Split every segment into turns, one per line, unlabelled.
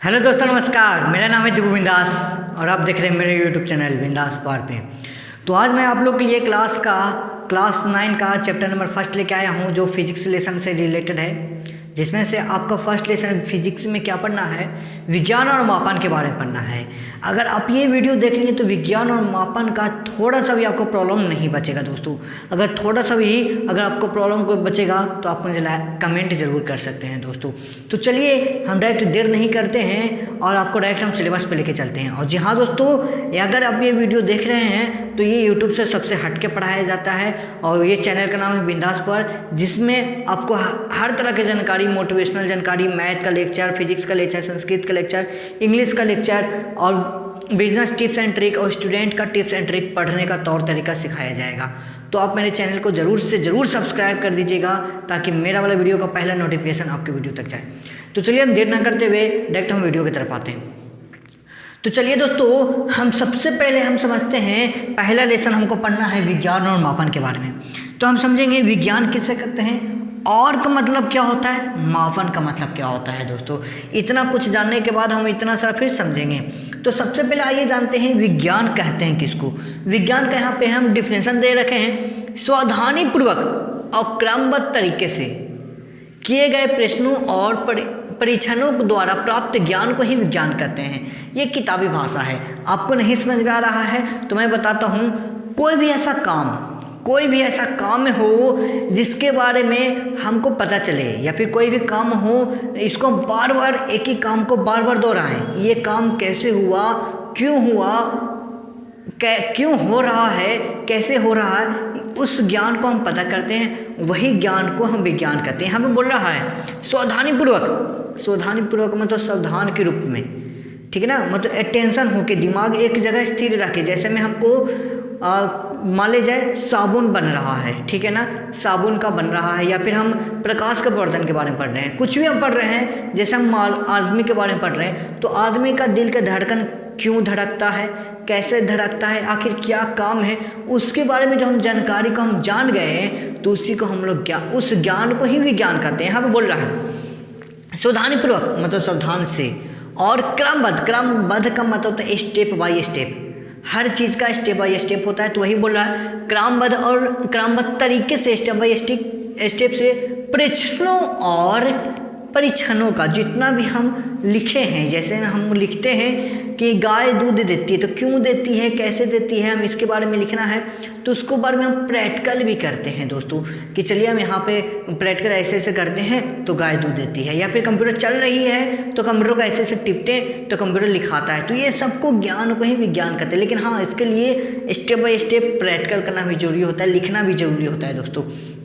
Hello दोस्तों, नमस्कार। मेरा नाम है दिबू बिंदास और आप देख रहे हैं मेरे यूट्यूब चैनल बिंदास पार पे। तो आज मैं आप लोग के लिए क्लास 9 का चैप्टर नंबर फर्स्ट लेके आया हूँ, जो फिजिक्स लेसन से रिलेटेड है, जिसमें से आपका फर्स्ट लेसन फिजिक्स में क्या पढ़ना है, विज्ञान और मापन के बारे में पढ़ना है। अगर आप ये वीडियो देख लेंगे तो विज्ञान और मापन का थोड़ा सा भी आपको प्रॉब्लम नहीं बचेगा दोस्तों। अगर थोड़ा सा भी अगर आपको प्रॉब्लम को बचेगा तो आप मुझे कमेंट जरूर कर सकते हैं दोस्तों। तो चलिए हम डायरेक्ट देर नहीं करते हैं और आपको डायरेक्ट हम सिलेबस पे लेके चलते हैं। और जी हाँ दोस्तों, अगर आप ये वीडियो देख रहे हैं तो ये यूट्यूब से सबसे हट के पढ़ाया जाता है और ये चैनल का नाम है बिंदास पर, जिसमें आपको हर तरह की जानकारी, मोटिवेशनल जानकारी, मैथ का लेक्चर, फिजिक्स का लेक्चर, संस्कृत का लेक्चर, इंग्लिश का लेक्चर और बिजनेस टिप्स एंड ट्रिक और स्टूडेंट का टिप्स एंड ट्रिक पढ़ने का तौर तरीका सिखाया जाएगा। तो आप मेरे चैनल को ज़रूर से ज़रूर सब्सक्राइब कर दीजिएगा ताकि मेरा वाला वीडियो का पहला नोटिफिकेशन आपके वीडियो तक जाए। तो चलिए हम देर ना करते हुए डायरेक्ट हम वीडियो की तरफ आते हैं। तो चलिए दोस्तों, हम सबसे पहले हम समझते हैं, पहला लेसन हमको पढ़ना है विज्ञान और मापन के बारे में। तो हम समझेंगे विज्ञान किसे कहते हैं, और का मतलब क्या होता है, मापन का मतलब क्या होता है दोस्तों। इतना कुछ जानने के बाद हम इतना सारा फिर समझेंगे। तो सबसे पहले आइए जानते हैं विज्ञान कहते हैं किसको। विज्ञान का यहाँ पे हम डिफिनेशन दे रखे हैं, सावधानी पूर्वक और क्रमबद्ध तरीके से किए गए प्रश्नों और परीक्षणों द्वारा प्राप्त ज्ञान को ही विज्ञान कहते हैं। ये किताबी भाषा है। आपको नहीं समझ में आ रहा है तो मैं बताता हूँ। कोई भी ऐसा काम हो जिसके बारे में हमको पता चले, या फिर कोई भी काम हो इसको बार बार, एक ही काम को बार बार दोहराएं। ये काम कैसे हुआ, क्यों हो रहा है, कैसे हो रहा है, उस ज्ञान को हम पता करते हैं, वही ज्ञान को हम विज्ञान कहते हैं। हमें बोल रहा है सावधानी पूर्वक मतलब सावधान के रूप में, ठीक है ना, मतलब अटेंशन होके दिमाग एक जगह स्थिर रखे। जैसे में हमको मान ले जाए साबुन बन रहा है, ठीक है ना, साबुन का बन रहा है, या फिर हम प्रकाश के प्रवर्तन के बारे में पढ़ रहे हैं, कुछ भी हम पढ़ रहे हैं। जैसे हम आदमी के बारे में पढ़ रहे हैं तो आदमी का दिल का धड़कन क्यों धड़कता है, कैसे धड़कता है, आखिर क्या काम है, उसके बारे में जो हम जानकारी को हम जान गए हैं तो उसी को हम लोग उस ज्ञान को ही विज्ञान कहते हैं। यहाँ पे बोल रहा है सावधानी पूर्वक मतलब सावधान से, और क्रमबद्ध का मतलब होता है स्टेप बाय स्टेप। हर चीज़ का स्टेप बाय स्टेप होता है, तो वही बोल रहा है क्रमबद्ध तरीके से, स्टेप बाय स्टेप से प्रश्नों और परीक्षणों का जितना भी हम लिखे हैं। जैसे हम लिखते हैं कि गाय दूध देती है तो क्यों देती है, कैसे देती है, हम इसके बारे में लिखना है। तो उसको बारे में हम प्रैक्टिकल भी करते हैं दोस्तों, कि चलिए हम यहाँ पे प्रैक्टिकल ऐसे करते हैं तो गाय दूध देती है, या फिर कंप्यूटर चल रही है तो कंप्यूटर को ऐसे टिपते तो कंप्यूटर लिखाता है। तो ये सबको ज्ञान को ही विज्ञान कहते हैं। लेकिन हाँ, इसके लिए स्टेप बाय स्टेप प्रैक्टिकल करना भी जरूरी होता है, लिखना भी जरूरी होता है दोस्तों।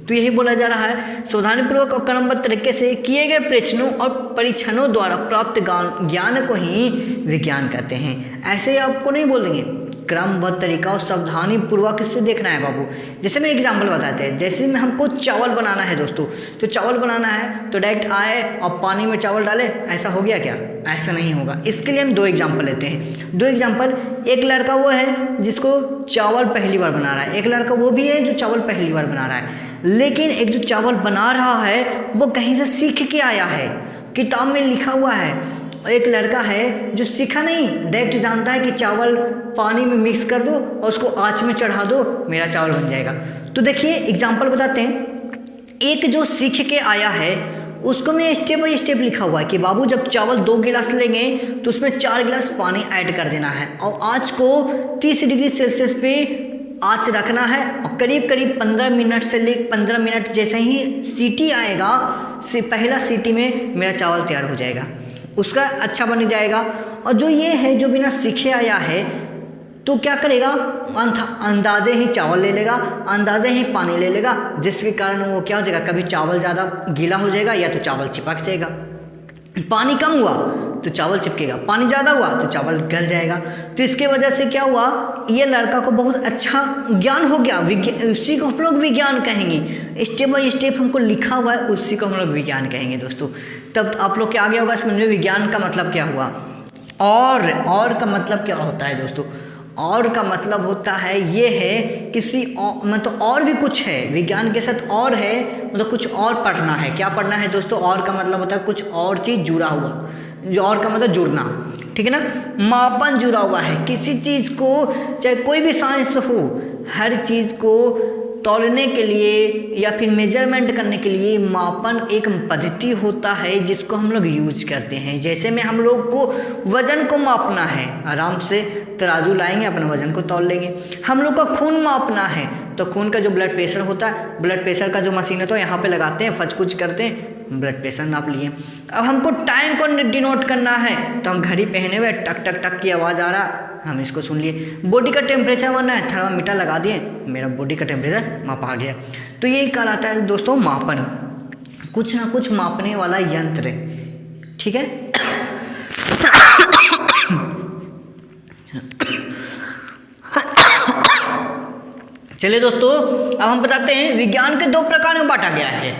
तो यही बोला जा रहा है सावधानीपूर्वक और क्रमबद्ध तरीके से किए गए प्रश्नों और परीक्षणों द्वारा प्राप्त ज्ञान को ही विज्ञान कहते हैं। ऐसे ही आपको नहीं बोल देंगे, क्रमबद्ध तरीका और सावधानी पूर्वक से देखना है बाबू। जैसे मैं एग्जांपल बताते हैं, जैसे में हमको चावल बनाना है दोस्तों, तो चावल बनाना है तो डायरेक्ट आए और पानी में चावल डाले, ऐसा हो गया क्या? ऐसा नहीं होगा। इसके लिए हम 2 एग्जांपल लेते हैं। 2 एग्जांपल, एक लड़का वो है जिसको चावल पहली बार बना रहा है, एक लड़का वो भी है जो चावल पहली बार बना रहा है। लेकिन एक जो चावल बना रहा है वो कहीं से सीख के आया है, किताब में लिखा हुआ है। एक लड़का है जो सीखा नहीं, डायरेक्ट जानता है कि चावल पानी में मिक्स कर दो और उसको आँच में चढ़ा दो, मेरा चावल बन जाएगा। तो देखिए एग्जांपल बताते हैं। एक जो सीख के आया है उसको में स्टेप बाय स्टेप लिखा हुआ है कि बाबू जब चावल 2 गिलास लेंगे तो उसमें 4 गिलास पानी ऐड कर देना है और आँच को 30 डिग्री सेल्सियस पे आँच रखना है, और करीब 15 मिनट से ले 15 मिनट जैसे ही सीटी आएगा, पहला सीटी में मेरा चावल तैयार हो जाएगा, उसका अच्छा बन जाएगा। और जो ये है जो बिना सीखे आया है तो क्या करेगा, अंदाजे ही चावल ले लेगा, अंदाजे ही पानी ले लेगा, जिसके कारण वो क्या हो जाएगा, कभी चावल ज़्यादा गीला हो जाएगा या तो चावल चिपक जाएगा। पानी कम हुआ तो चावल चिपकेगा, पानी ज़्यादा हुआ तो चावल गल जाएगा। तो इसके वजह से क्या हुआ, ये लड़का को बहुत अच्छा ज्ञान हो गया। उसी को हम लोग विज्ञान कहेंगे। स्टेप बाय स्टेप हमको लिखा हुआ है, उसी को हम लोग विज्ञान कहेंगे दोस्तों। तब आप लोग क्या आगे होगा समझ में, विज्ञान का मतलब क्या हुआ। और का मतलब क्या होता है दोस्तों, और का मतलब होता है ये है किसी मतलब और भी कुछ है, विज्ञान के साथ और है, मतलब कुछ और पढ़ना है। क्या पढ़ना है दोस्तों, और का मतलब होता है कुछ और चीज़ जुड़ा हुआ, जो और का मतलब जुड़ना, ठीक है ना। मापन जुड़ा हुआ है किसी चीज़ को, चाहे कोई भी साइंस हो, हर चीज़ को तौलने के लिए या फिर मेजरमेंट करने के लिए मापन एक पद्धति होता है जिसको हम लोग यूज करते हैं। जैसे में हम लोग को वज़न को मापना है, आराम से तराजू लाएंगे, अपने वज़न को तौल लेंगे। हम लोग का खून मापना है, तो खून का जो ब्लड प्रेशर होता है, ब्लड प्रेशर का जो मशीन है तो यहाँ पे लगाते हैं, फचकुच करते हैं, ब्लड प्रेशर नाप लिए। अब हमको टाइम को डिनोट करना है तो हम घड़ी पहने हुए टक टक टक की आवाज़ आ रहा, हम इसको सुन लिए। बॉडी का टेम्परेचर मारना है, थर्मामीटर लगा दिए, मेरा बॉडी का टेम्परेचर मापा गया। तो यही कहलाता है दोस्तों मापन, कुछ ना कुछ मापने वाला यंत्र, ठीक है। चलिए दोस्तों, अब हम बताते हैं विज्ञान के 2 प्रकार में बांटा गया है।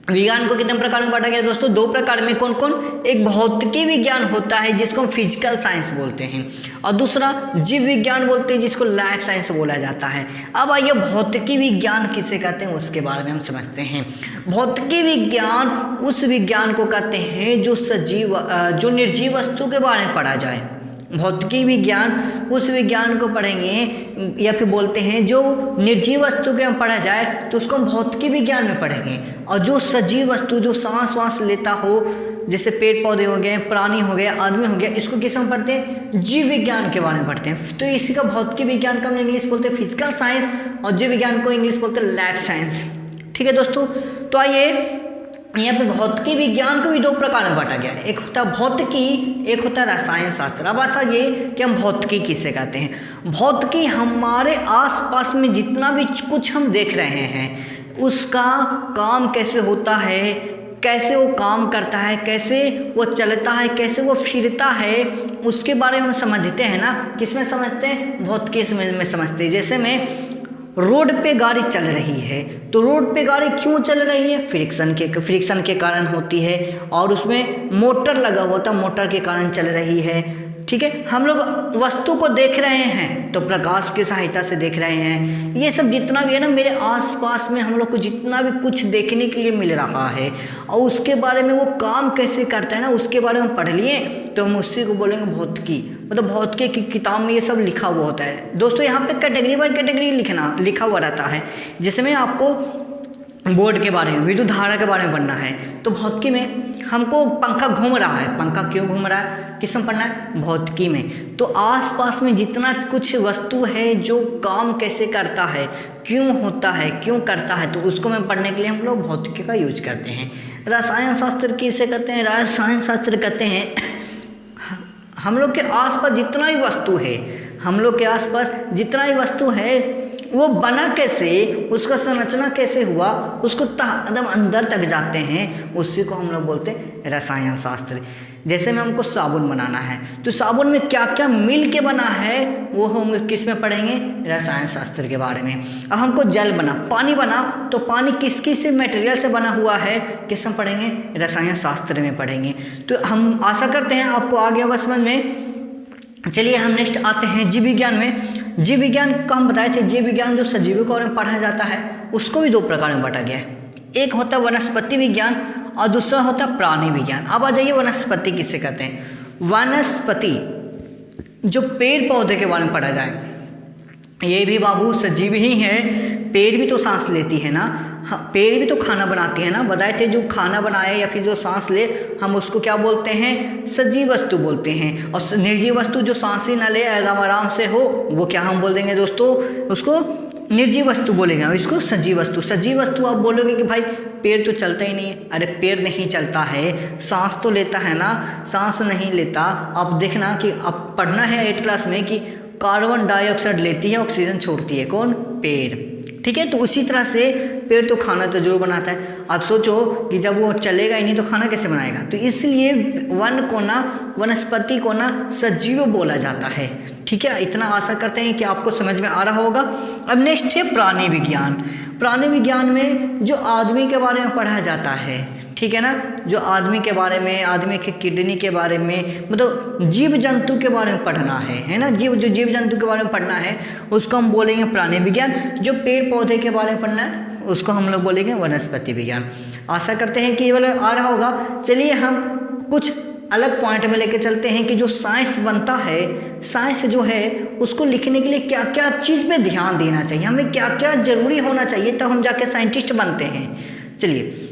विज्ञान को कितने प्रकार में बांटा गया है दोस्तों? 2 प्रकार में। कौन कौन? एक भौतिकी विज्ञान होता है जिसको हम फिजिकल साइंस बोलते हैं, और दूसरा जीव विज्ञान बोलते हैं जिसको लाइफ साइंस बोला जाता है। अब आइए भौतिकी विज्ञान किसे कहते हैं उसके बारे में हम समझते हैं। भौतिकी विज्ञान उस विज्ञान को कहते हैं जो निर्जीव वस्तु के बारे में पढ़ा जाए। भौतिकी विज्ञान उस विज्ञान को पढ़ेंगे, या फिर बोलते हैं जो निर्जीव वस्तु के हम पढ़ा जाए तो उसको हम भौतिकी विज्ञान में पढ़ेंगे। और जो सजीव वस्तु जो सांस लेता हो, जैसे पेड़ पौधे हो गए, प्राणी हो गए, आदमी हो गया, इसको किस में पढ़ते हैं? जीव विज्ञान के बारे में पढ़ते हैं। तो इसी का भौतिकी विज्ञान का हम इंग्लिश बोलते हैं फिजिकल साइंस, और जीव विज्ञान को इंग्लिश बोलते हैं लाइफ साइंस, ठीक है दोस्तों। तो आइए, यहाँ पे भौतिकी विज्ञान को भी 2 प्रकार में बांटा गया है, एक होता है भौतिकी, एक होता है रसायन शास्त्र। अब ऐसा ये कि हम भौतिकी किसे कहते हैं? भौतिकी हमारे आसपास में जितना भी कुछ हम देख रहे हैं उसका काम कैसे होता है, कैसे वो काम करता है, कैसे वो चलता है, कैसे वो फिरता है, उसके बारे में हम समझते हैं ना। किसमें समझते हैं? भौतिकी में समझते हैं। जैसे में रोड पे गाड़ी चल रही है, तो रोड पे गाड़ी क्यों चल रही है? फ्रिक्शन के कारण होती है, और उसमें मोटर लगा हुआ था, मोटर के कारण चल रही है, ठीक है। हम लोग वस्तु को देख रहे हैं तो प्रकाश की सहायता से देख रहे हैं। ये सब जितना भी है ना, मेरे आसपास में हम लोग को जितना भी कुछ देखने के लिए मिल रहा है, और उसके बारे में वो काम कैसे करता है ना, उसके बारे में हम पढ़ लिए तो हम उसी को बोलेंगे भौतिकी। मतलब भौतिकी की किताब में ये सब लिखा हुआ होता है दोस्तों। यहाँ पे कैटेगरी बाय कैटेगरी लिखा हुआ रहता है। जैसे में आपको बोर्ड के बारे में, विद्युत धारा के बारे में पढ़ना है, तो भौतिकी में हमको पंखा घूम रहा है, पंखा क्यों घूम रहा है, किस में पढ़ना है? भौतिकी में। तो आसपास में जितना कुछ वस्तु है जो काम कैसे करता है, क्यों होता है, क्यों करता है, तो उसको में पढ़ने के लिए हम लोग भौतिकी का यूज करते हैं। रसायन शास्त्र किसे कहते हैं? रसायन शास्त्र कहते हैं हम लोग के आसपास जितना भी वस्तु है, हम लोग के आसपास जितना भी वस्तु है वो बना कैसे, उसका संरचना कैसे हुआ, उसको एकदम अंदर तक जाते हैं, उसी को हम लोग बोलते हैं रसायन शास्त्र। जैसे में हमको साबुन बनाना है, तो साबुन में क्या क्या मिल के बना है वो हम किस में पढ़ेंगे? रसायन शास्त्र के बारे में। अब हमको जल बना, पानी बना, तो पानी किस किस मटेरियल से बना हुआ है, किस में पढ़ेंगे? रसायन शास्त्र में पढ़ेंगे। तो हम आशा करते हैं आपको आ गया होगा समझ में। चलिए हम नेक्स्ट आते हैं जीव विज्ञान में। जीव विज्ञान को हम बताए थे, जीव विज्ञान जो सजीवों के बारे में पढ़ा जाता है उसको भी 2 प्रकार में बांटा गया है। एक होता है वनस्पति विज्ञान और दूसरा होता है प्राणी विज्ञान। अब आ जाइए वनस्पति किसे कहते हैं? वनस्पति जो पेड़ पौधे के बारे में पढ़ा जाए, ये भी बाबू सजीव ही है। पेड़ भी तो सांस लेती है ना, हाँ, पेड़ भी तो खाना बनाती है ना। बताए थे जो खाना बनाए या फिर जो सांस ले, हम उसको क्या बोलते हैं? सजीव वस्तु बोलते हैं। और निर्जीव वस्तु जो सांस ही ना ले, आराम से हो, वो क्या हम बोल देंगे दोस्तों? उसको निर्जीव वस्तु बोलेंगे, इसको सजीव वस्तु। सजीव वस्तु आप बोलोगे कि भाई पेड़ तो चलता ही नहीं है। अरे पेड़ नहीं चलता है, सांस तो लेता है ना, सांस नहीं लेता। अब देखना कि अब पढ़ना है 8 क्लास में कि कार्बन डाइऑक्साइड लेती है, ऑक्सीजन छोड़ती है, कौन? पेड़, ठीक है। तो उसी तरह से पेड़ तो खाना तो जरूर बनाता है। आप सोचो कि जब वो चलेगा ही नहीं तो खाना कैसे बनाएगा? तो इसलिए वन को ना, वनस्पति को ना सजीव बोला जाता है, ठीक है। इतना आशा करते हैं कि आपको समझ में आ रहा होगा। अब नेक्स्ट है प्राणी विज्ञान। प्राणी विज्ञान में जो आदमी के बारे में पढ़ा जाता है, ठीक है ना, जो आदमी के बारे में, आदमी के किडनी के बारे में, मतलब जीव जंतु के बारे में पढ़ना है ना, जो जीव जंतु के बारे में पढ़ना है उसको हम बोलेंगे प्राणी विज्ञान। जो पेड़ पौधे के बारे में पढ़ना है उसको हम लोग बोलेंगे वनस्पति विज्ञान। आशा करते हैं कि ये वाला आ रहा होगा। चलिए हम कुछ अलग पॉइंट में लेके चलते हैं कि जो साइंस बनता है, साइंस जो है उसको लिखने के लिए क्या क्या चीज़ पे ध्यान देना चाहिए, हमें क्या क्या ज़रूरी होना चाहिए तब हम जाके साइंटिस्ट बनते हैं। चलिए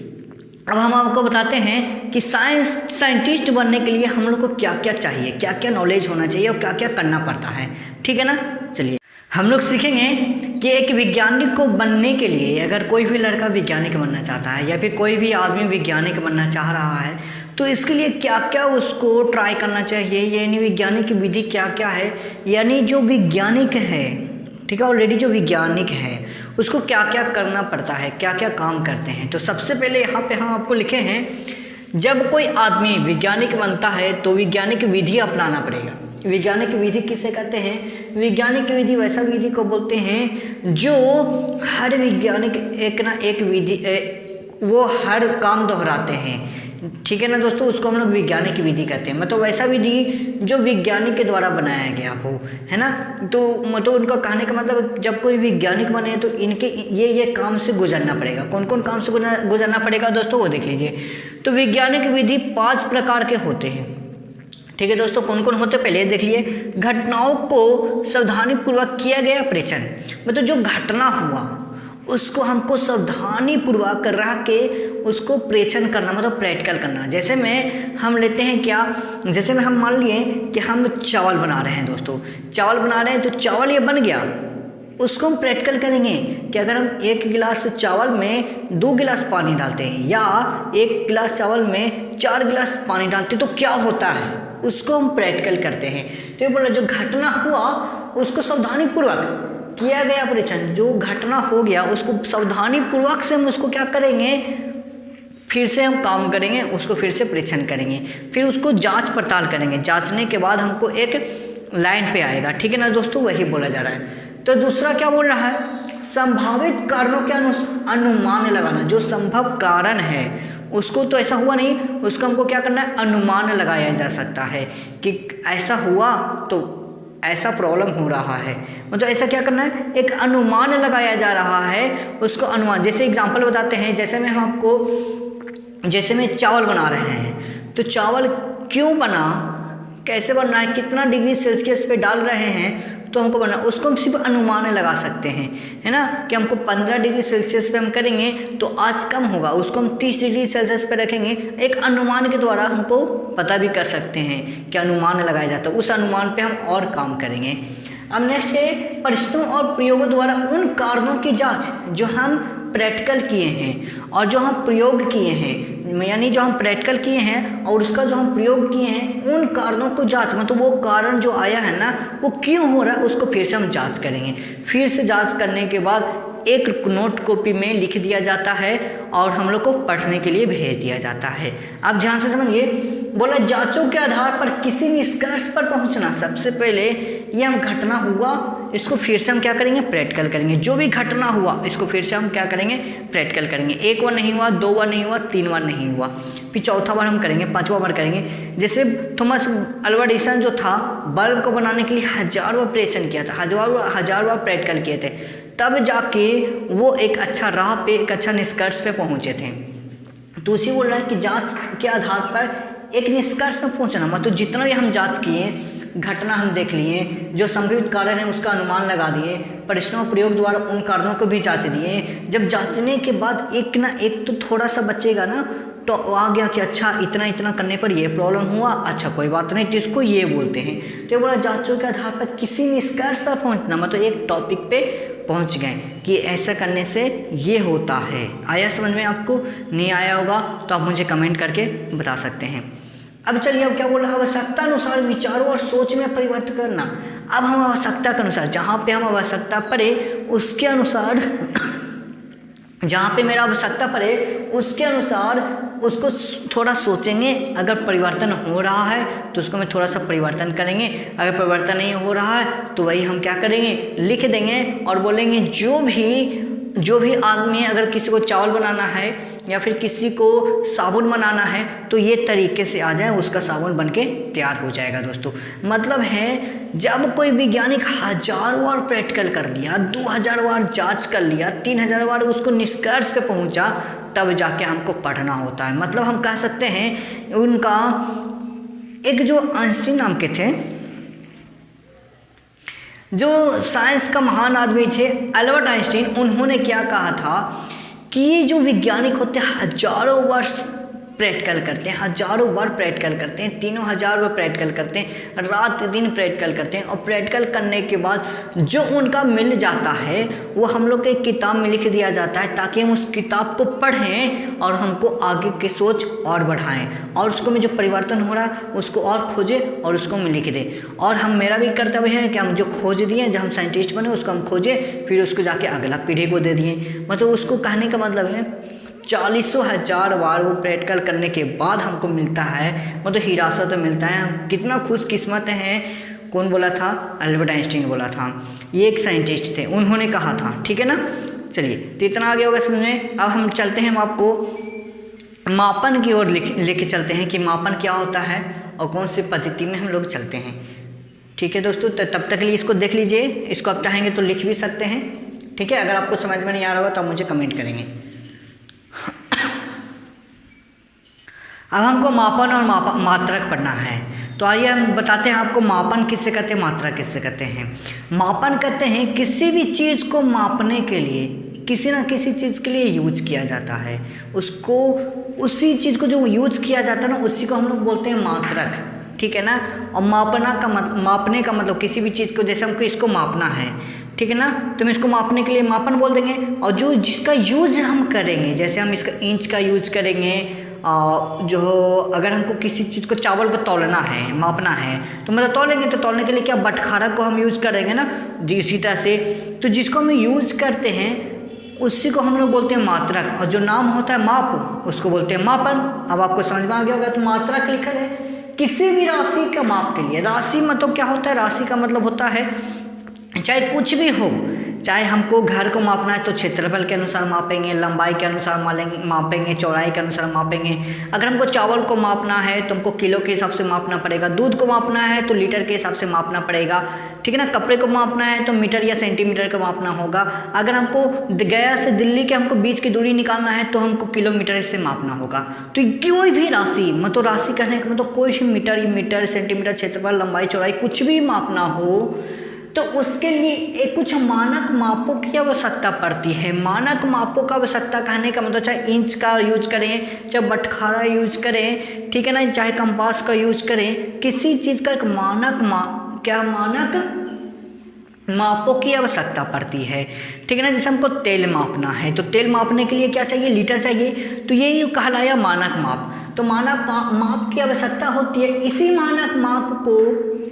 अब हम आपको बताते हैं कि साइंटिस्ट बनने के लिए हम लोग को क्या क्या चाहिए, क्या क्या नॉलेज होना चाहिए और क्या क्या करना पड़ता है, ठीक है ना। चलिए हम लोग सीखेंगे कि एक वैज्ञानिक को बनने के लिए, अगर कोई भी लड़का वैज्ञानिक बनना चाहता है या फिर कोई भी आदमी वैज्ञानिक बनना चाह रहा है तो इसके लिए क्या क्या उसको ट्राई करना चाहिए, यानी वैज्ञानिक विधि क्या क्या है, यानी जो वैज्ञानिक है, ठीक है, ऑलरेडी जो वैज्ञानिक है उसको क्या क्या करना पड़ता है, क्या क्या काम करते हैं। तो सबसे पहले यहाँ पे हम आपको लिखे हैं, जब कोई आदमी वैज्ञानिक बनता है तो वैज्ञानिक विधि अपनाना पड़ेगा। वैज्ञानिक विधि किसे कहते हैं? वैज्ञानिक विधि वैसा विधि को बोलते हैं जो हर वैज्ञानिक एक ना एक विधि वो हर काम दोहराते हैं, ठीक है ना दोस्तों, उसको हम लोग वैज्ञानिक विधि कहते हैं। मतलब वैसा विधि जो वैज्ञानिक के द्वारा बनाया गया हो, है ना। तो मतलब उनका कहने का मतलब जब कोई वैज्ञानिक बने तो इनके ये काम से गुजरना पड़ेगा। कौन कौन काम से गुजरना पड़ेगा दोस्तों, वो देख लीजिए। तो वैज्ञानिक विधि 5 प्रकार के होते हैं, ठीक है दोस्तों। कौन कौन होते पहले देख लिए। घटनाओं को सावधानीपूर्वक किया गया परीक्षण, मतलब जो घटना हुआ उसको हमको सावधानीपूर्वक रह के उसको परीक्षण करना, मतलब प्रैक्टिकल करना। जैसे में हम लेते हैं क्या, जैसे में हम मान लिए कि हम चावल बना रहे हैं दोस्तों, चावल बना रहे हैं तो चावल ये बन गया, उसको हम प्रैक्टिकल करेंगे कि अगर हम 1 गिलास चावल में 2 गिलास पानी डालते हैं या 1 गिलास चावल में 4 गिलास पानी डालते हैं तो क्या होता है, उसको हम प्रैक्टिकल करते हैं। तो ये बोला जो घटना हुआ उसको सावधानीपूर्वक किया गया परीक्षण, जो घटना हो गया उसको सावधानीपूर्वक से हम उसको क्या करेंगे, फिर से हम काम करेंगे, उसको फिर से परीक्षण करेंगे, फिर उसको जांच पड़ताल करेंगे। जांचने के बाद हमको एक लाइन पे आएगा, ठीक है ना दोस्तों, वही बोला जा रहा है। तो दूसरा क्या बोल रहा है, संभावित कारणों के अनुमान लगाना। जो संभव कारण है उसको तो ऐसा हुआ नहीं, उसको हमको क्या करना है, अनुमान लगाया जा सकता है कि ऐसा हुआ तो ऐसा प्रॉब्लम हो रहा है, मतलब ऐसा क्या करना है, एक अनुमान लगाया जा रहा है, उसको अनुमान। जैसे एग्जांपल बताते हैं, जैसे में हम आपको, जैसे में चावल बना रहे हैं तो चावल क्यों बना, कैसे बन रहा है, कितना डिग्री सेल्सियस पे डाल रहे हैं तो हमको बनना, उसको हम सिर्फ अनुमान लगा सकते हैं, है ना, कि हमको 15 डिग्री सेल्सियस पे हम करेंगे तो आज कम होगा, उसको हम 30 डिग्री सेल्सियस पे रखेंगे। एक अनुमान के द्वारा हमको पता भी कर सकते हैं कि अनुमान लगाया जाता है, उस अनुमान पे हम और काम करेंगे। अब नेक्स्ट है प्रश्नों और प्रयोगों द्वारा उन कारणों की जाँच जो हम प्रैक्टिकल किए हैं और जो हम प्रयोग किए हैं, यानी जो हम प्रैक्टिकल किए हैं और उसका जो हम प्रयोग किए हैं, उन कारणों को जांच, मतलब वो कारण जो आया है ना वो क्यों हो रहा है उसको फिर से हम जांच करेंगे। फिर से जांच करने के बाद एक नोट कॉपी में लिख दिया जाता है और हम लोग को पढ़ने के लिए भेज दिया जाता है। आप ध्यान से समझिए, बोला जांचों के आधार पर किसी निष्कर्ष पर पहुंचना। सबसे पहले ये हम घटना हुआ इसको फिर से हम क्या करेंगे, प्रैक्टिकल करेंगे। जो भी घटना हुआ इसको फिर से हम क्या करेंगे, प्रैक्टिकल करेंगे। 1 बार नहीं हुआ, 2 बार नहीं हुआ, 3 बार नहीं हुआ, फिर चौथा बार हम करेंगे, 5वां बार करेंगे। जैसे थॉमस अल्वा एडिसन जो था बल्ब को बनाने के लिए 1000 बार परीक्षण किया था, 1000 बार प्रैक्टिकल किए थे, तब जाके वो एक अच्छा राह पे, एक अच्छा निष्कर्ष पे पहुंचे थे। तो उसी बोल रहा है कि जांच के आधार पर एक निष्कर्ष पे पहुंचना, मतलब जितना भी हम जांच किए, घटना हम देख लिए, जो संभावित कारण है उसका अनुमान लगा दिए, प्रश्नों प्रयोग द्वारा उन कारणों को भी जांच दिए। जब जांचने के बाद एक ना एक तो थोड़ा सा बचेगा ना, तो आ गया कि अच्छा इतना इतना करने पर ये प्रॉब्लम हुआ, अच्छा कोई बात नहीं, तो इसको ये बोलते हैं। तो ये बोला जांचों के आधार पर किसी निष्कर्ष पर पहुंचना, मतलब एक टॉपिक पे पहुंच गए कि ऐसा करने से ये होता है। आया समझ में? आपको नहीं आया होगा तो आप मुझे कमेंट करके बता सकते हैं। अब चलिए, अब क्या बोल रहा है, आवश्यकता अनुसार विचारों और सोच में परिवर्तन करना। अब हम आवश्यकता के अनुसार, जहाँ पे हम आवश्यकता पड़े उसके अनुसार, जहाँ पे मेरा आवश्यकता पड़े उसके अनुसार उसको थोड़ा सोचेंगे। अगर परिवर्तन हो रहा है तो उसको मैं थोड़ा सा परिवर्तन करेंगे, अगर परिवर्तन नहीं हो रहा है तो वही हम क्या करेंगे, लिख देंगे और बोलेंगे जो भी आदमी, अगर किसी को चावल बनाना है या फिर किसी को साबुन बनाना है तो ये तरीके से आ जाए, उसका साबुन बनके तैयार हो जाएगा दोस्तों। मतलब है जब कोई वैज्ञानिक 1000 बार प्रैक्टिकल कर लिया, 2000 बार जांच कर लिया, 3000 बार उसको निष्कर्ष पे पहुंचा, तब जाके हमको पढ़ना होता है। मतलब हम कह सकते हैं उनका एक जो आइंस्टीन नाम के थे, जो साइंस का महान आदमी थे एल्बर्ट आइंस्टीन, उन्होंने क्या कहा था कि ये जो वैज्ञानिक होते हैं हजारों वर्ष प्रैक्टिकल करते हैं, हजारों बार प्रैक्टिकल करते हैं, 3000 बार प्रैक्टिकल करते हैं, रात दिन प्रैक्टिकल करते हैं, और प्रैक्टिकल करने के बाद जो उनका मिल जाता है वो हम लोग के किताब में लिख दिया जाता है, ताकि हम उस किताब को पढ़ें और हमको आगे की सोच और बढ़ाएं, और उसको में जो परिवर्तन हो रहा है उसको और खोजें और उसको हम लिख दें। और हम मेरा भी कर्तव्य है कि हम जो खोज दिए, जब हम साइंटिस्ट बने उसको हम खोजें, फिर उसको जाके अगला पीढ़ी को दे दिए। मतलब उसको कहने का मतलब है 40,000 बार वो प्रैक्टिकल करने के बाद हमको मिलता है, मतलब हिरासत में मिलता है। हम कितना खुशकिस्मत हैं। कौन बोला था? एल्बर्ट आइंस्टीन बोला था, ये एक साइंटिस्ट थे, उन्होंने कहा था। ठीक है ना, चलिए तो इतना आगे होगा समझ में। अब हम चलते हैं, हम आपको मापन की ओर लेके चलते हैं कि मापन क्या होता है और कौन सी पद्धति में हम लोग चलते हैं। ठीक है दोस्तों, तो तब तक के लिए इसको देख लीजिए, इसको आप चाहेंगे तो लिख भी सकते हैं। ठीक है, अगर आपको समझ में नहीं आ रहा होगा तो आप मुझे कमेंट करेंगे। अब हमको मापन और मात्रक पढ़ना है, तो आइए हम बताते हैं आपको मापन किससे करते हैं, मात्रा किससे करते हैं। मापन करते हैं किसी भी चीज़ को मापने के लिए, किसी ना किसी चीज़ के लिए यूज किया जाता है, उसको उसी चीज़ को जो यूज किया जाता है ना, उसी को हम लोग बोलते हैं मात्रक। ठीक है ना, और मापने का मतलब किसी भी चीज़ को, जैसे हमको इसको मापना है, ठीक है ना, तो हम इसको मापने के लिए मापन बोल देंगे। और जो जिसका यूज हम करेंगे, जैसे हम इसका इंच का यूज करेंगे, जो अगर हमको किसी चीज़ को, चावल को तौलना है, मापना है, तो मतलब तौलेंगे, तो तौलने के लिए क्या बटखारा को हम यूज करेंगे ना, इसी तरह से। तो जिसको हम यूज करते हैं उसी को हम लोग बोलते हैं मात्रक, और जो नाम होता है माप, उसको बोलते हैं मापन। अब आपको समझ में आ गया होगा, तो मात्रक लिखा है किसी भी राशि का माप के लिए। राशि मतलब क्या होता है? राशि का मतलब होता है चाहे कुछ भी हो, चाहे हमको घर को मापना है तो क्षेत्रफल के अनुसार मापेंगे, लंबाई के अनुसार मापेंगे, चौड़ाई के अनुसार मापेंगे। अगर हमको चावल को मापना है तो हमको किलो के हिसाब से मापना पड़ेगा, दूध को मापना है तो लीटर के हिसाब से मापना पड़ेगा। ठीक है ना, कपड़े को मापना है तो मीटर या सेंटीमीटर का मापना होगा। अगर हमको गया से दिल्ली के हमको बीच की दूरी निकालना है तो हमको किलोमीटर से मापना होगा। तो कोई भी राशि, मतलब राशि कहने का मतलब कोई भी मीटर, सेंटीमीटर, क्षेत्रफल, लंबाई, चौड़ाई कुछ भी मापना हो तो उसके लिए कुछ मानक मापों की आवश्यकता पड़ती है। मानक मापों का आवश्यकता कहने का मतलब चाहे इंच का यूज करें, चाहे बटखारा यूज करें, ठीक है ना, चाहे कंपास का यूज करें, किसी चीज़ का एक मानक मापों की आवश्यकता पड़ती है। ठीक है ना, जैसे हमको तेल मापना है तो तेल मापने के लिए क्या चाहिए? लीटर चाहिए, तो यही कहलाया मानक माप। तो मानक माप की आवश्यकता होती है, इसी मानक माप को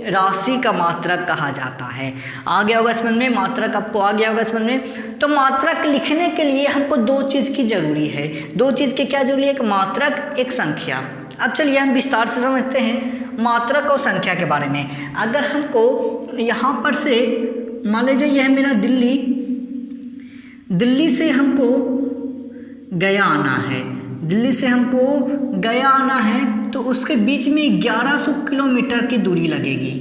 राशि का मात्रक कहा जाता है। आ गया होगा समझ में? मात्रक आपको आ गया होगा समझ में? तो मात्रक लिखने के लिए हमको दो चीज़ की जरूरी है। दो चीज़ की क्या जरूरी है? एक मात्रक, एक संख्या। अब चलिए हम विस्तार से समझते हैं मात्रक और संख्या के बारे में। अगर हमको यहाँ पर से मान लीजिए यह मेरा दिल्ली से हमको गया आना है, दिल्ली से हमको गया आना है तो उसके बीच में 1100 किलोमीटर की दूरी लगेगी।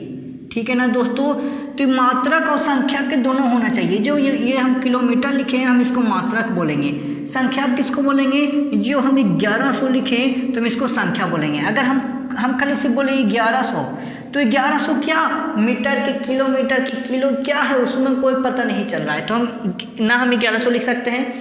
ठीक है ना दोस्तों, तो मात्रक और संख्या के दोनों होना चाहिए। जो ये हम किलोमीटर लिखे हैं हम इसको मात्रक बोलेंगे, संख्या किसको बोलेंगे? जो हम 1100 लिखें तो हम इसको संख्या बोलेंगे। अगर हम खाली से बोले 1100 तो 1100 क्या मीटर के, किलोमीटर की, किलो क्या है उसमें कोई पता नहीं चल रहा है, तो हम 1100 लिख सकते हैं।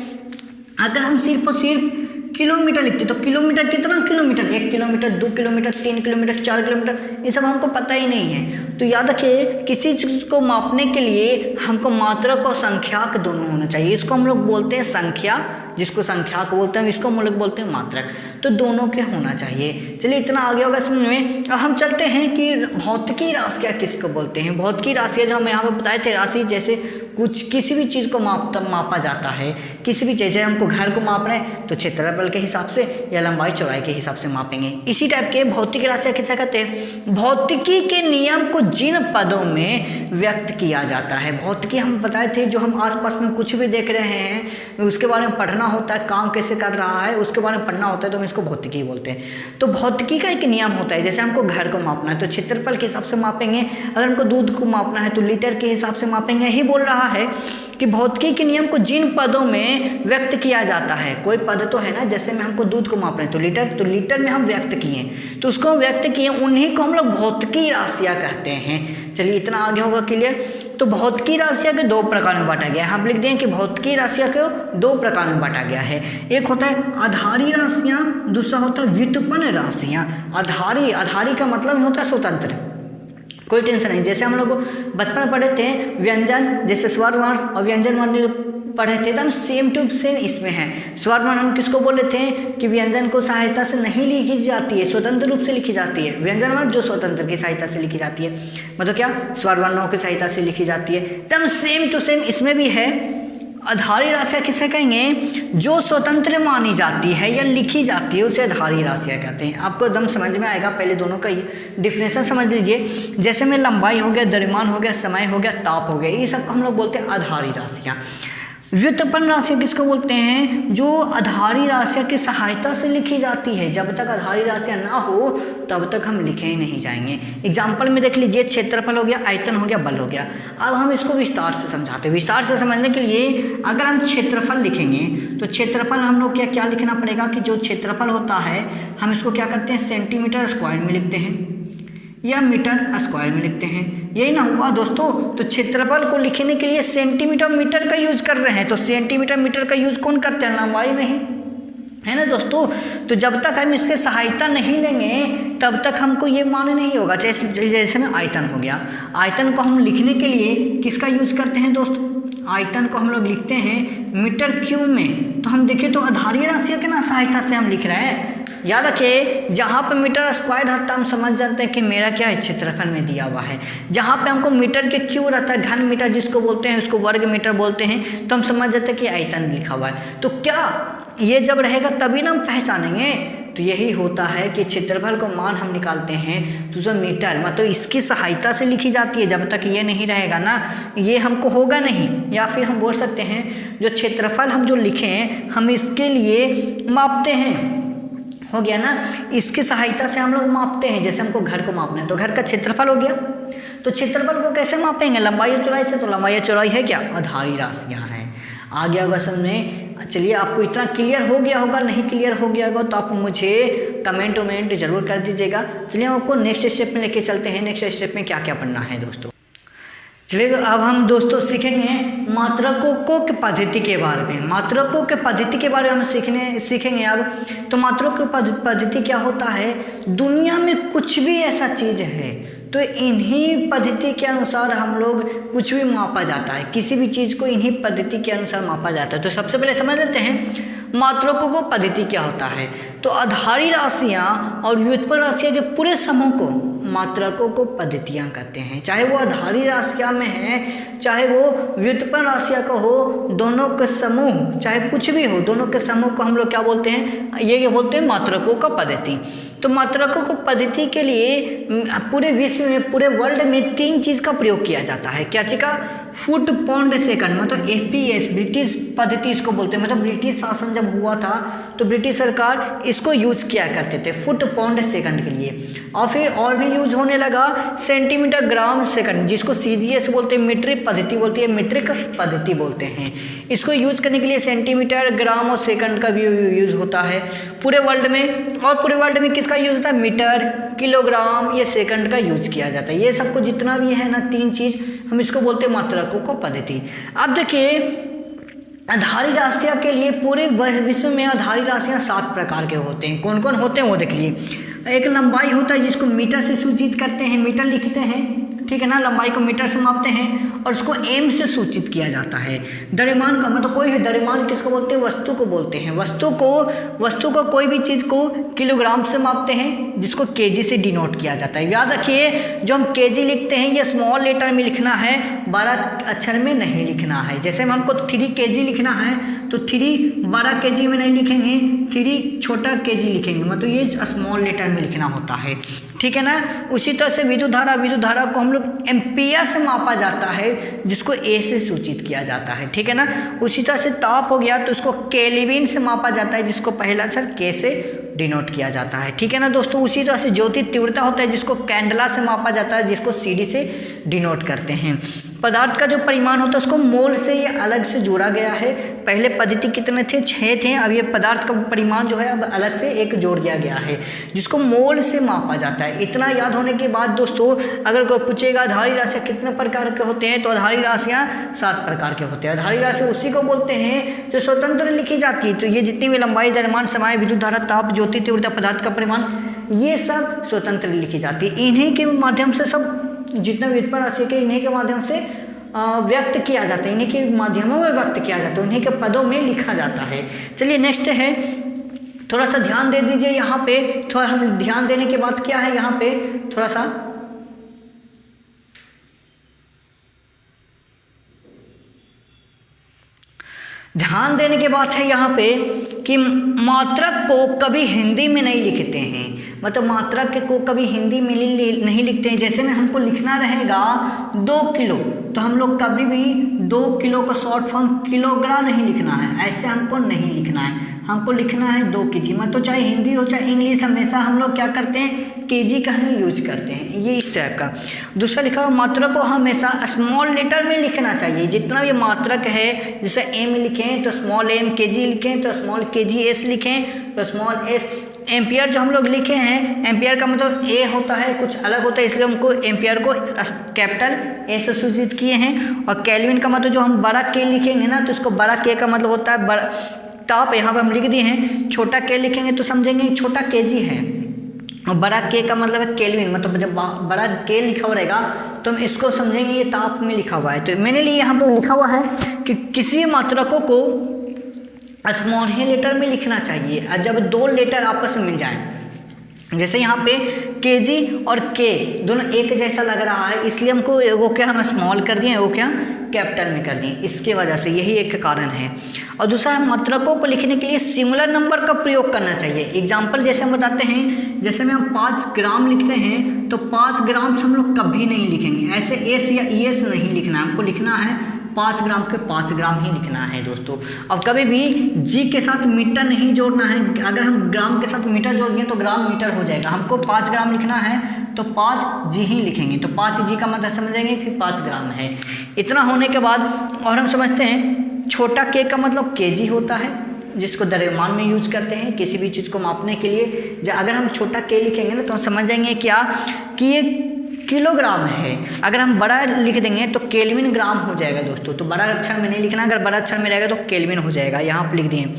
अगर हम सिर्फ और सिर्फ किलोमीटर लिखते तो किलोमीटर कितना kilometre, 1 kilometre, 2 kilometre, 3 kilometre, 4 kilometre, ये सब हमको पता ही नहीं है। तो याद रखिए किसी चीज़ को मापने के लिए हमको मात्रक और संख्याक दोनों होना चाहिए। इसको हम लोग बोलते हैं संख्या, जिसको संख्याक बोलते हैं, इसको हम लोग बोलते हैं मात्रक। तो दोनों के होना चाहिए। चलिए इतना आगे होगा समझ में। अब हम चलते हैं कि भौतिकी राशियाँ किसको बोलते हैं। भौतिकी राशियाँ जो हम यहाँ पर बताए थे, राशि जैसे कुछ किसी भी चीज़ को मापा जाता है, किसी भी चीज़, हमको घर को माप रहे हैं तो क्षेत्रफल के हिसाब से या लंबाई चौड़ाई के हिसाब से मापेंगे। इसी टाइप के भौतिकी राशियाँ किसे कहते हैं? भौतिकी के नियम को जिन पदों में व्यक्त किया जाता है। भौतिकी हम बताए थे, जो हम आसपास में कुछ भी देख रहे हैं उसके बारे में पढ़ना होता है, काम कैसे कर रहा है उसके बारे में पढ़ना होता है, तो हम इसको भौतिकी बोलते हैं। तो भौतिकी का एक नियम होता है, जैसे हमको घर को मापना है तो क्षेत्रफल के हिसाब से मापेंगे, अगर हमको दूध को मापना है तो लीटर के हिसाब से मापेंगे। यही बोल रहा रहा है कि भौतिकी के नियम को जिन पदों में व्यक्त किया जाता है, कोई पद तो है ना, जैसे में हमको दूध को माप रहे हैं तो लीटर में हम व्यक्त किए, तो उसको हम व्यक्त किए, उन्हीं को हम लोग भौतिकी राशियाँ कहते हैं। चलिए इतना आगे होगा क्लियर। तो भौतिकी राशियाँ के 2 प्रकार में बांटा गया है। हम लिख दें कि भौतिकी राशियाँ को 2 प्रकार में बांटा गया है। एक होता है आधारी राशियाँ, दूसरा होता है व्युत्पन्न राशियाँ। आधारी का मतलब ही होता है स्वतंत्र, कोई टेंशन नहीं। जैसे हम लोग बचपन में पढ़े थे व्यंजन, जैसे स्वर वर्ण और व्यंजन वर्ण पढ़े थे, एकदम सेम टू सेम इसमें है। स्वर वर्ण हम किसको बोले थे कि व्यंजन को सहायता से नहीं लिखी जाती है, स्वतंत्र रूप से लिखी जाती है। व्यंजन वर्ण जो स्वतंत्र की सहायता से लिखी जाती है, मतलब क्या, स्वर वर्णों की सहायता से लिखी जाती है। एकदम सेम टू सेम इसमें भी है। आधारी राशियाँ किसे कहेंगे, जो स्वतंत्र मानी जाती है या लिखी जाती है, उसे आधारी राशियाँ कहते हैं। आपको एकदम समझ में आएगा, पहले दोनों का डिफिनेशन समझ लीजिए। जैसे में लंबाई हो गया, द्रव्यमान हो गया, समय हो गया, ताप हो गया, ये सब हम लोग बोलते हैं आधारी राशियाँ। व्युत्पन्न राशियाँ किसको बोलते हैं, जो आधारी राशियाँ की सहायता से लिखी जाती है। जब तक आधारी राशियाँ ना हो तब तक हम लिखे ही नहीं जाएंगे। एग्जाम्पल में देख लीजिए, क्षेत्रफल हो गया, आयतन हो गया, बल हो गया। अब हम इसको विस्तार से समझाते हैं। विस्तार से समझने के लिए अगर हम क्षेत्रफल लिखेंगे तो क्षेत्रफल हम लोग क्या लिखना पड़ेगा कि जो क्षेत्रफल होता है हम इसको क्या करते हैं, सेंटीमीटर स्क्वायर में लिखते हैं या मीटर स्क्वायर में लिखते हैं। यही ना हुआ दोस्तों। तो क्षेत्रफल को लिखने के लिए सेंटीमीटर मीटर का यूज कर रहे हैं, तो सेंटीमीटर मीटर का यूज कौन करते हैं, लंबाई में ही, है ना दोस्तों। तो जब तक हम इसके सहायता नहीं लेंगे तब तक हमको ये माने नहीं होगा। जैसे में आयतन हो गया, आयतन को हम लिखने के लिए किसका यूज करते हैं दोस्तों, आयतन को हम लोग लिखते हैं मीटर क्यूब में। तो हम देखें तो आधारी राशियों के ना सहायता से हम लिख रहे हैं। याद रखिए, जहाँ पे मीटर स्क्वायर रहता है हम समझ जाते हैं कि मेरा क्या है, क्षेत्रफल में दिया हुआ है। जहाँ पे हमको मीटर के क्यूब रहता है, घन मीटर जिसको बोलते हैं, उसको वर्ग मीटर बोलते हैं, तो हम समझ जाते हैं कि आयतन लिखा हुआ है। तो क्या ये जब रहेगा तभी ना हम पहचानेंगे। तो यही होता है कि क्षेत्रफल को मान हम निकालते हैं तो जो मीटर मतलब इसकी सहायता से लिखी जाती है। जब तक ये नहीं रहेगा ना, ये हमको होगा नहीं। या फिर हम बोल सकते हैं जो क्षेत्रफल हम जो लिखें हम इसके लिए मापते हैं, हो गया ना, इसकी सहायता से हम लोग मापते हैं। जैसे हमको घर को मापना है तो घर का क्षेत्रफल हो गया, तो क्षेत्रफल को कैसे मापेंगे, लंबाई और चौड़ाई से। तो लंबाई और चौड़ाई है क्या, आधारी राशियाँ हैं। आ गया होगा समझ। चलिए आपको इतना क्लियर हो गया होगा, नहीं क्लियर हो गया होगा तो आप मुझे कमेंट जरूर कर दीजिएगा। चलिए आपको नेक्स्ट स्टेप में लेके चलते हैं। नेक्स्ट स्टेप में क्या क्या पढ़ना है दोस्तों। चलिए तो अब हम दोस्तों सीखेंगे मात्रकों के पद्धति के बारे में। मात्रकों के पद्धति के बारे में हम सीखेंगे अब। तो मात्रकों की पद्धति क्या होता है, दुनिया में कुछ भी ऐसा चीज़ है तो इन्हीं पद्धति के अनुसार हम लोग कुछ भी मापा जाता है। किसी भी चीज़ को इन्हीं पद्धति के अनुसार मापा जाता है। तो सबसे पहले समझ लेते हैं मात्रकों को पद्धति क्या होता है। तो आधारी राशियाँ और व्युत्पन्न राशियाँ के पूरे समूह को मात्रकों को पद्धतियाँ कहते हैं। चाहे वो आधारी राशियाँ में है, चाहे वो व्युत्पन्न राशियाँ का हो, दोनों के समूह, चाहे कुछ भी हो, दोनों के समूह को हम लोग क्या बोलते हैं, ये बोलते हैं मात्रकों का पद्धति। तो मात्रकों को पद्धति के लिए पूरे विश्व में, पूरे वर्ल्ड में 3 चीज़ का प्रयोग किया जाता है। क्या चीज़ का, फुट पाउंड सेकंड, मतलब FPS, ब्रिटिश पद्धति इसको बोलते हैं। मतलब ब्रिटिश शासन जब हुआ था तो ब्रिटिश सरकार इसको यूज किया करते थे फुट पाउंड सेकंड के लिए। और फिर और भी यूज होने लगा सेंटीमीटर ग्राम सेकंड, जिसको CGS बोलते हैं, मीट्रिक पद्धति बोलती है, मीट्रिक पद्धति बोलते हैं। इसको यूज करने के लिए सेंटीमीटर, ग्राम और सेकंड का भी यूज होता है पूरे वर्ल्ड में। और पूरे वर्ल्ड में किसका यूज होता है, मीटर, किलोग्राम, ये सेकंड का यूज किया जाता है। ये सबको जितना भी है ना 3 चीज़, हम इसको बोलते हैं मात्रकों को पद्धति। अब देखिए आधारी राशियाँ के लिए पूरे विश्व में आधारी राशियाँ 7 प्रकार के होते हैं। कौन कौन होते हैं वो देख लिए। एक लंबाई होता है जिसको मीटर से सूचित करते हैं, मीटर लिखते हैं, ठीक है ना, लंबाई को मीटर से मापते हैं और उसको एम से सूचित किया जाता है। द्रव्यमान का मतलब कोई भी द्रव्यमान किसको बोलते हैं, वस्तु को बोलते हैं। वस्तु को कोई भी चीज़ को किलोग्राम से मापते हैं, जिसको केजी से डिनोट किया जाता है। याद रखिए जो हम केजी लिखते हैं ये स्मॉल लेटर में लिखना है, बड़ा अक्षर में नहीं लिखना है। जैसे हमको 3 kg लिखना है तो 3 बड़ा kg में नहीं लिखेंगे, 3 छोटा kg लिखेंगे, मतलब ये स्मॉल लेटर में लिखना होता है, ठीक है ना। उसी तरह से विद्युत धारा को हम लोग एम्पियर से मापा जाता है, जिसको ए से सूचित किया जाता है, ठीक है ना। उसी तरह से ताप हो गया तो उसको केल्विन से मापा जाता है, जिसको पहला अक्षर के से डिनोट किया जाता है, ठीक है ना दोस्तों। उसी तरह से ज्योति तीव्रता होता है जिसको कैंडला से मापा जाता है, जिसको CD से डिनोट करते हैं। पदार्थ का जो परिमाण होता है उसको मोल से ये अलग से जोड़ा गया है। पहले पद्धति कितने थे, 6 थे, अब ये पदार्थ का परिमाण जो है अब अलग से एक जोड़ दिया गया है जिसको मोल से मापा जाता है। इतना याद होने के बाद दोस्तों अगर कोई पूछेगा आधारी राशियाँ कितने प्रकार के होते हैं, तो आधारी राशियाँ 7 प्रकार के होते हैं। आधारी राशि उसी को बोलते हैं जो स्वतंत्र लिखी जाती है। तो ये जितनी भी लंबाई, द्रव्यमान, समय, विद्युत धारा, ताप, ज्योति तीव्रता, पदार्थ का परिमाण, ये सब स्वतंत्र लिखी जाती है। इन्हीं के माध्यम से सब जितना व्युत्पन्न राशि के इन्हीं के माध्यम से व्यक्त किया जाता है, इन्हीं के माध्यमों में व्यक्त किया जाता है, उन्हीं के पदों में लिखा जाता है। चलिए नेक्स्ट है, थोड़ा सा ध्यान दे दीजिए यहाँ पे। थोड़ा हम ध्यान देने के बाद क्या है यहाँ पे, थोड़ा सा ध्यान देने के बाद है यहाँ पे कि मात्रक को कभी हिंदी में नहीं लिखते हैं, मतलब मात्रक को कभी हिंदी में नहीं लिखते हैं। जैसे में हमको लिखना रहेगा 2 किलो, तो हम लोग कभी भी 2 किलो का शॉर्ट फॉर्म किलोग्राम नहीं लिखना है, ऐसे हमको नहीं लिखना है, हमको लिखना है 2 kg। मतलब चाहे हिंदी हो चाहे इंग्लिश, हमेशा हम लोग क्या करते हैं, केजी का ही यूज करते हैं, ये इस तरह का। दूसरा लिखा हुआ मात्रक को हमेशा स्मॉल लेटर में लिखना चाहिए। जितना भी मात्रक है, जैसे एम लिखें तो स्मॉल एम, केजी लिखें तो स्मॉल केजी, एस लिखें तो स्मॉल एस। एम्पियर जो हम लोग लिखे हैं, एम्पियर का मतलब ए होता है, कुछ अलग होता है, इसलिए हमको एम्पियर को कैपिटल ए से सूचित किए हैं। और केल्विन का मतलब जो हम बड़ा के लिखेंगे ना, तो इसको बड़ा के का मतलब होता है बड़ा ताप, यहाँ पर हम लिख दिए हैं। छोटा के लिखेंगे तो समझेंगे छोटा केजी है, और बड़ा के का मतलब है केल्विन, मतलब जब बड़ा के लिखा हुआ रहेगा तो हम इसको समझेंगे ये ताप में लिखा हुआ है। तो मैंने लिए यहाँ पर लिखा हुआ है कि किसी मात्रकों को स्मॉल ही लेटर में लिखना चाहिए, और जब 2 लेटर आपस में मिल जाए, जैसे यहाँ पे केजी और के दोनों एक जैसा लग रहा है, इसलिए हमको वो क्या हम स्मॉल कर दिए, वो क्या कैपिटल में कर दिए, इसके वजह से यही एक कारण है। और दूसरा मात्रकों को लिखने के लिए सिंगुलर नंबर का प्रयोग करना चाहिए। एग्जाम्पल जैसे हम बताते हैं, जैसे में हम 5 ग्राम लिखते हैं तो 5 ग्राम से हम लोग कभी नहीं लिखेंगे, ऐसे एस या ईएस नहीं लिखना है, हमको लिखना है 5 ग्राम के 5 ग्राम ही लिखना है दोस्तों। अब कभी भी जी के साथ मीटर नहीं जोड़ना है, अगर हम ग्राम के साथ मीटर जोड़ दें तो ग्राम मीटर हो जाएगा। हमको 5 ग्राम लिखना है तो 5 जी ही लिखेंगे, तो 5 जी का मतलब समझेंगे कि 5 ग्राम है। इतना होने के बाद और हम समझते हैं छोटा के का मतलब केजी होता है, जिसको द्रव्यमान में यूज करते हैं किसी भी चीज़ को मापने के लिए। अगर हम छोटा के लिखेंगे ना तो हम समझ जाएंगे क्या कि ये किलोग्राम है। अगर हम बड़ा लिख देंगे तो केल्विन ग्राम हो जाएगा दोस्तों। तो बड़ा अक्षर में नहीं लिखना, अगर बड़ा अक्षर में रहेगा तो केल्विन हो जाएगा, यहाँ पर लिख दिए।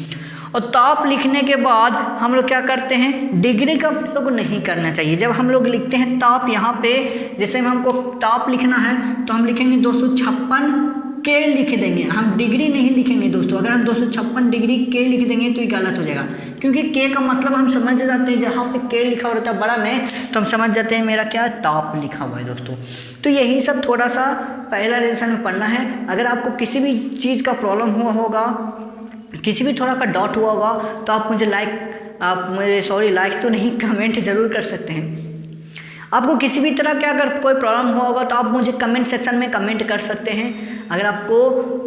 और ताप लिखने के बाद हम लोग क्या करते हैं, डिग्री का प्रयोग नहीं करना चाहिए। जब हम लोग लिखते हैं ताप, यहाँ पे जैसे में हमको ताप लिखना है तो हम लिखेंगे 256 के लिख देंगे, हम डिग्री नहीं लिखेंगे दोस्तों। अगर हम 256 डिग्री के लिख देंगे तो ये गलत हो जाएगा, क्योंकि के का मतलब हम समझ जाते हैं, जहाँ पे के लिखा हुआ रहता है बड़ा में तो हम समझ जाते हैं मेरा क्या ताप लिखा हुआ है दोस्तों। तो यही सब थोड़ा सा पहला लेसन में पढ़ना है। अगर आपको किसी भी चीज़ का प्रॉब्लम हुआ होगा, किसी भी थोड़ा का डाउट हुआ होगा, तो आप मुझे लाइक तो नहीं, कमेंट ज़रूर कर सकते हैं। आपको किसी भी तरह का अगर कोई प्रॉब्लम हुआ होगा तो आप मुझे कमेंट सेक्शन में कमेंट कर सकते हैं। अगर आपको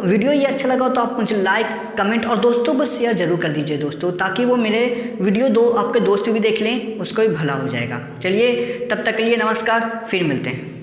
वीडियो ये अच्छा लगा तो आप मुझे लाइक, कमेंट और दोस्तों को शेयर जरूर कर दीजिए दोस्तों, ताकि वो मेरे वीडियो आपके दोस्त भी देख लें, उसको भी भला हो जाएगा। चलिए तब तक के लिए नमस्कार, फिर मिलते हैं।